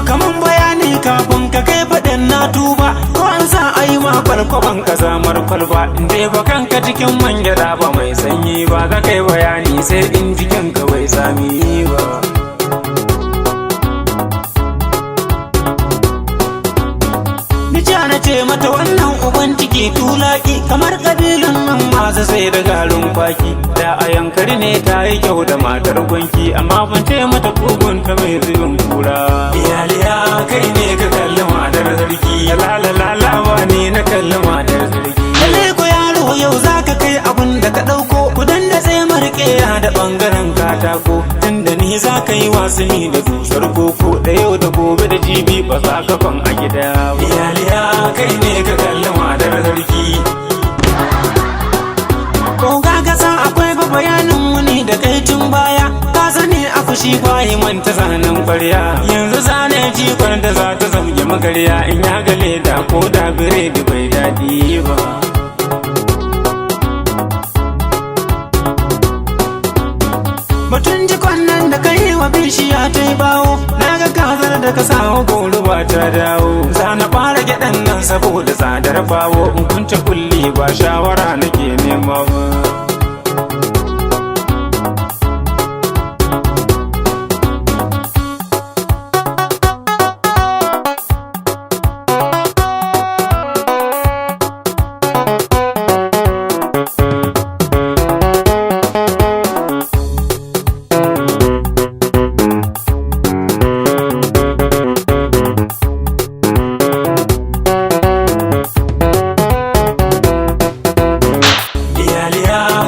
kaman bayani kafin ka kai faɗin na tuba. Ko an sa ai ma kwalkwaban ka zamar kwalba. In dai ba kanka cikin man gyada ba mai sanyi ba, za kai bayani sai in jikin ka bai sami ba. Na ce mata wannan uban ciki tulaki, kamar kabilun nan masu sai da garin kwaki. Da a yankari ne ta yi kyau da matar gwanki, amma ban ce mata kugun ta mai zubin kura. Iyaliya kai ne ka kalli matar sarki, lalala ba ne na kalli matar sarki. Lalle ko yaro yau za ka kai abun da ka ɗauko, kudan da sai marƙeya da ɓangaren katako. Tunda ni za ka yi wasanni da dusar koko, da yau da gobe da jibi ba za ka fan a gida ba. Iyaliya kai ne ka kalli matar sarki. Ko ga gasa akwai ba bayanin wuni da kai tun baya, ka sani a fushi bayi manta zanen kwarya. Yanzu zane jikon da za ta zamge magarya, in ya gale da ko da biredi bai daɗi ba. Batun jikon nan da kai wa bishiya ta yi bawo, na ga kazar da ka sawo goro ba ta dawo. Za na fara gyaɗan nan saboda tsadar bawo, in kunce kulli ba shawara nake nema ba.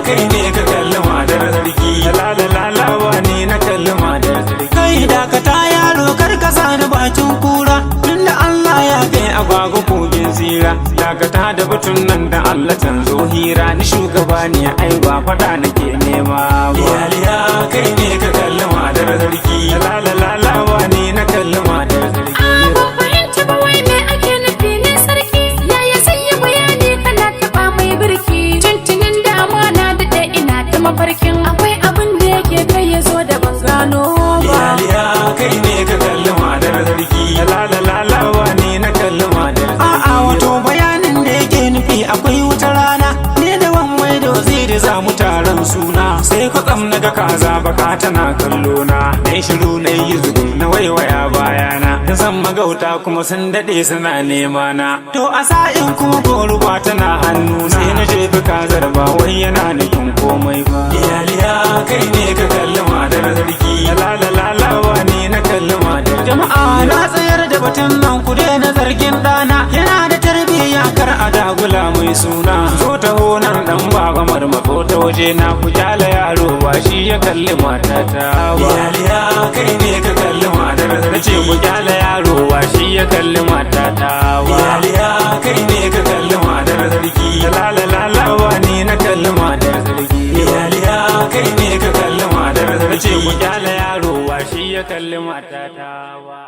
Kai ne ka kalli matar sarki, lalala ba ne na kalli matar sarki. Kai dakata yaro kar ka sani bakin kura, tunda Allah ya kai agwagwa kogin tsira. Dakata da batun nan da Allah canzo hira, ni shugaba ne ai ba fada nake nema ba. Iyaliya kai ne ka kalli matar sarki, lalala ba ne na kalli matar sarki. Ban fahimci ba wai me ake nufi ne sarki, yaya sai yi bayani kana taɓa mai birki. Tuntunin dama na daɗe ina ta mafarkin akwai abin da yake kai ya zo da ban gano ba. Iyaliya kai ne ka kalli matar sarki, lalala ba ne na kalli matar sarki. A'a wato bayanin da yake nufi akwai wata rana, ne da wani da waziri za mu taron suna. Sai kwatsam na ga kaza baka tana kallo na, na shiru na yi zugun na waiwaya bayana. Na san magauta kuma sun daɗe suna nema na, to a sa'in kuma goruba tana hannuna. Sai na jefi kazar ba wai yana nufin komai ba. Iyaliya kai ne ka kalli matar sarki, lalala ba ne na kalli matar. Jama'a na tsayar da batun nan ku daina zargin ɗana, yana da tarbiyya kar a dagula mai suna. Zo taho nan dan baba marmako ta waje na, ku kyala yaro ba shi ya kalli matata ba. Iyaliya kai ne ka kalli matar sarki, ce ku kyala yaro ba shi ya kalli matata ba. Iyaliya kai ne ka kalli matar sarki, lalala ba ne na kalli matar sarki. Iyaliya kai ne ka kalli matar sarki, ce ku kyala yaro ba shi ya kalli matata ba.